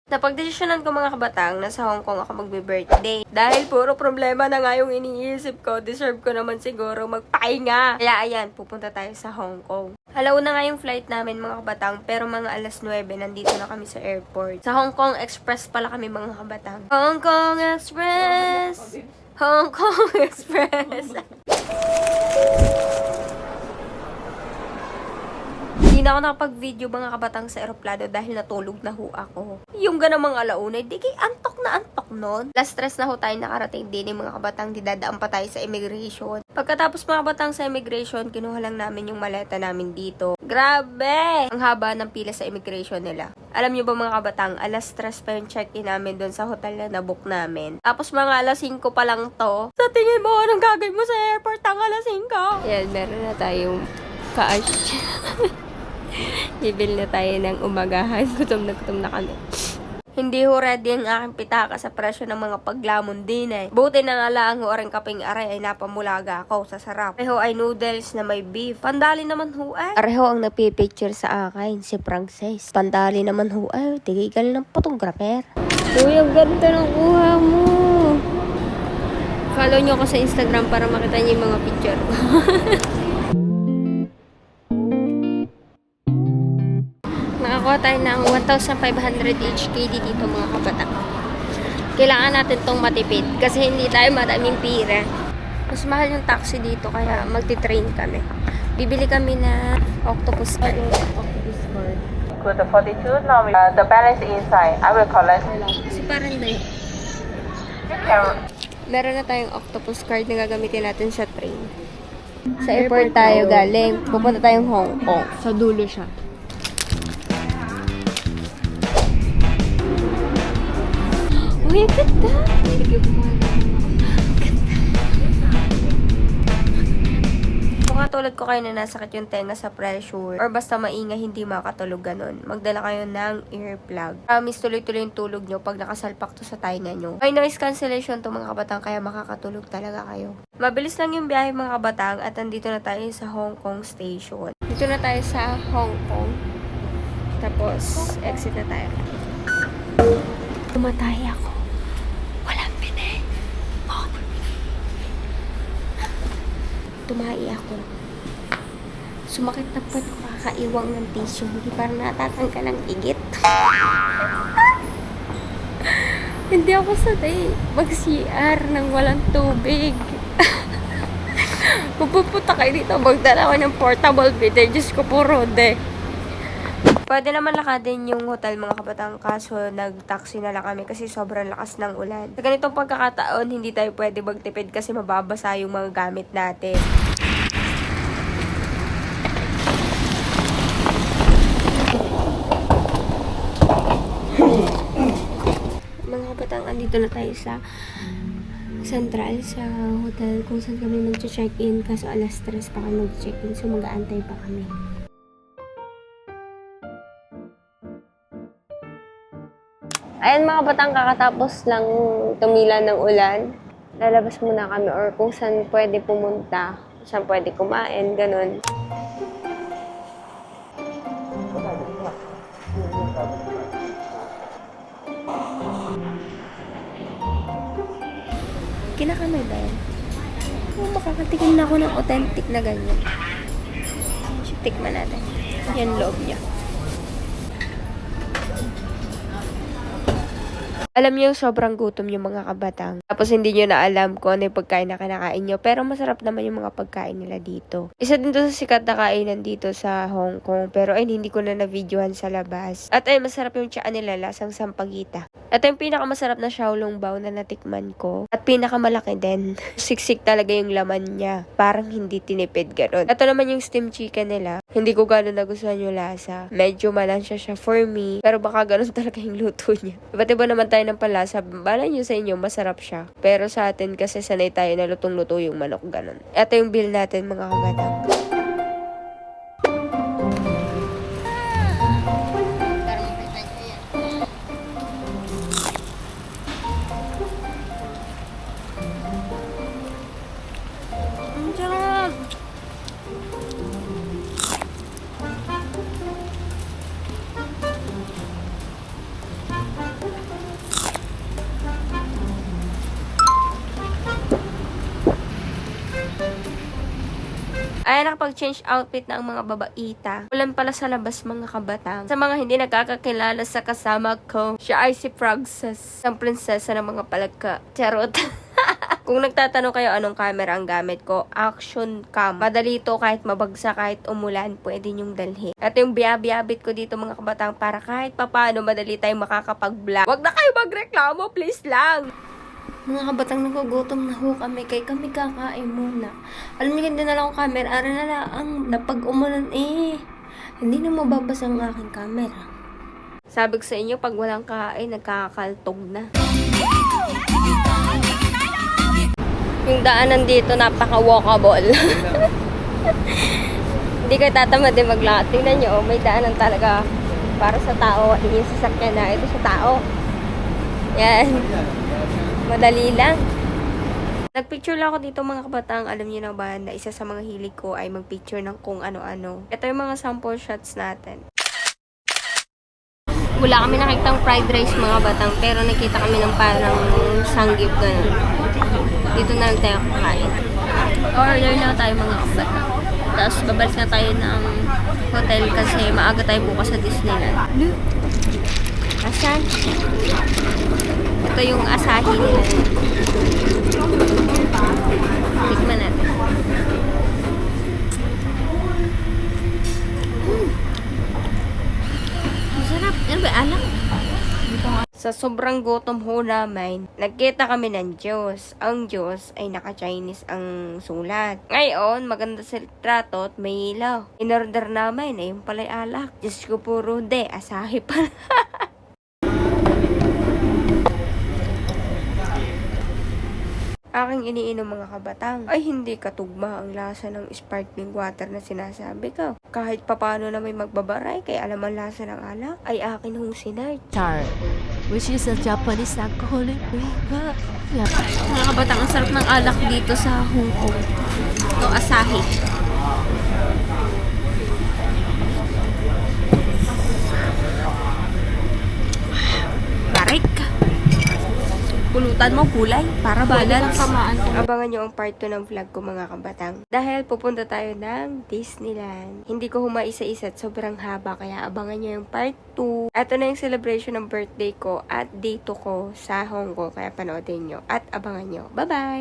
Napagdesisyonan ko mga kabatang, nasa Hong Kong ako magbe-birthday. Dahil puro problema na nga yung iniisip ko, deserve ko naman siguro magpahinga. Kaya ayan, pupunta tayo sa Hong Kong. Alauna nga yung flight namin mga kabatang, pero mga alas 9, nandito na kami sa airport. Sa Hong Kong Express pala kami mga kabatang. Hong Kong Express! Hong Kong Express! Hindi na ako nakapag-video mga kabatang sa aeroplano dahil natulog na ho ako. Yung ganamang alauna, di kay antok na antok nun. Last stress na ho tayo nakarating din mga kabatang, didadaan pa tayo sa immigration. Pagkatapos mga kabatang sa immigration, kinuha lang namin yung maleta namin dito. Grabe! Ang haba ng pila sa immigration nila. Alam nyo ba mga kabatang, alas 3 pa yung check-in namin doon sa hotel na nabook namin. Tapos mga alas 5 pa lang to. Sa tingin mo, anong gagawin mo sa airport ang alas 5? Yan, meron na tayong cash. Bibil na tayo ng umagahan. Gutom na kami. Hindi ho ready ang aking pitaka sa presyo ng mga paglamon din eh. Buti na nga lang ho aring kaping aray ay napamulaga ako sa sarap. Areho ay noodles na may beef. Pandali naman ho ay. Areho ang napipicture sa akin, si Frances. Pandali naman ho ay, tigigal ng photographer. Uy, ang ganda ng kuha mo. Follow nyo ako sa Instagram para makita nyo yung mga picture ko. Nakakuha tayo ng 1,500 HKD dito mga kabatang. Kailangan natin tong matipid kasi hindi tayo madaming pira. Mas mahal yung taxi dito kaya magti-train kami. Bibili kami na octopus card. Go to 42. Now the balance inside. I will collect. Kasi parang na meron na tayong octopus card na gagamitin natin sa train. Sa airport tayo galing. Pupunta tayong Hong Kong. Sa dulo siya. Uy, ang ganda! Kung katulad ko kayo na nasakit yung tenga sa pressure or basta maingay hindi makatulog ganun, magdala kayo ng earplug. Promise tuloy-tuloy yung tulog nyo pag nakasalpak to sa tainga nyo. May noise cancellation to mga kabatang kaya makakatulog talaga kayo. Mabilis lang yung biyahe mga kabatang at andito na tayo sa Hong Kong Station. Dito na tayo sa Hong Kong. Tapos, exit na tayo. Tumatay ako. Walang pine. Oh. Tumai ako. Sumakit na po kakaiwang ng tissue. Hindi parang natatanggal ng igit. Hindi ako sanay mag-CR nang walang tubig. Pupupunta kayo dito. Magdala ko ng portable bidet. Diyos ko po, Rode. Pwede naman lakadin yung hotel mga kabatang kaso nag-taxi na lang kami kasi sobrang lakas ng ulan. Sa ganitong pagkakataon, hindi tayo pwede magtipid kasi mababasa yung mga gamit natin. Mga kabatang, andito na tayo sa Central, sa hotel kung saan kami mag-check-in kaso alas 3 pa kami mag-check-in so mag-aantay pa kami. Ayan mga batang, kakatapos lang tumila ng ulan. Lalabas muna kami or kung saan pwede pumunta, saan pwede kumain, ganun. Kinakamay ba yan? Makakatikim na ako ng authentic na ganyan. Tikman natin. Yan loob niya. Alam niyo, sobrang gutom yung mga kabatang. Tapos hindi niyo na alam kung ano yung pagkain na kinakain niyo. Pero masarap naman yung mga pagkain nila dito. Isa din to sa sikat na kainan dito sa Hong Kong. Pero ay hindi ko na na-videohan sa labas. At ay masarap yung tsaa nila, lasang sampagita. At yung pinakamasarap na xiaolong bao na natikman ko. At pinakamalaki din. Siksik talaga yung laman niya. Parang hindi tinipid ganun. Ito naman yung steamed chicken nila. Hindi ko gano'n nagustuhan yung lasa. Medyo malansya siya for me. Pero baka ganun talaga yung luto niya. Iba't iba naman tayo ng palasa. Balay nyo sa inyo, masarap siya. Pero sa atin kasi sanay tayo na lutong-luto yung manok ganun. Ito yung bill natin mga kabatang. Ay, nakapag-change outfit na ang mga babaita. Ulan pala sa labas mga kabatang. Sa mga hindi nakakakilala sa kasama ko, siya ay si Frogses, ang prinsesa ng mga palagka. Charot. Kung nagtatanong kayo anong camera ang gamit ko, action cam. Madali to kahit mabagsak, kahit umulan, pwede nyong dalhin. At yung biyabit ko dito mga kabatang para kahit papano madali tayong makakapag-vlog. Wag na kayo magreklamo, please lang! Mga kabatang nagugutom na ho kami, kaya kami kakain muna. Alam niyo, hindi na lang akong camera. Ara na lang, napag umulan hindi na mababasa ang aking camera. Sabi ko sa inyo, pag walang kain, nagkakakaltog na. Yung daanan dito, napaka-walkable. Hindi kayo tatamad din maglakad. Tingnan nyo, may daanan talaga para sa tao. Hindi yung sasakyan na. Ito sa tao. Yan. Madali lang. Nagpicture lang ako dito mga kabatang. Alam niyo na ba na isa sa mga hilig ko ay magpicture ng kung ano-ano. Ito yung mga sample shots natin. Wala kami nakitang fried rice mga batang, pero nakita kami ng parang sanggip ganun. Dito na lang tayo kakain. Order na tayo mga kabatang. Tapos babalik na tayo ng hotel kasi maaga tayo bukas sa Disneyland. Asan? Ito yung asahi nila. Tikman natin. Masarap. Ano ba? Alak? Sa sobrang gutom ho namin, nagkita kami ng Diyos. Ang Diyos ay naka-Chinese ang sulat. Ngayon, maganda sa litrato at may ilaw. In-order namin, yung pala'y alak. Diyos ko puro de, asahi pa. Aking iniinom mga kabatang ay hindi katugma ang lasa ng sparkling water na sinasabi ko. Kahit papano na may magbabaray kaya alam ang lasa ng alak ay akin hong sinart. Tar, which is a Japanese alcoholic drink. Yeah. Mga kabatang, ang sarap ng alak dito sa Hong Kong. Ito, Asahi. Barik! Pulutan mo kulay para balance. Abangan nyo ang part 2 ng vlog ko mga kabatang. Dahil pupunta tayo ng Disneyland. Hindi ko humaisa-isa at sobrang haba kaya abangan nyo yung part 2. Ito na yung celebration ng birthday ko at dito ko sa Hong Kong kaya panoodin nyo at abangan nyo. Bye-bye!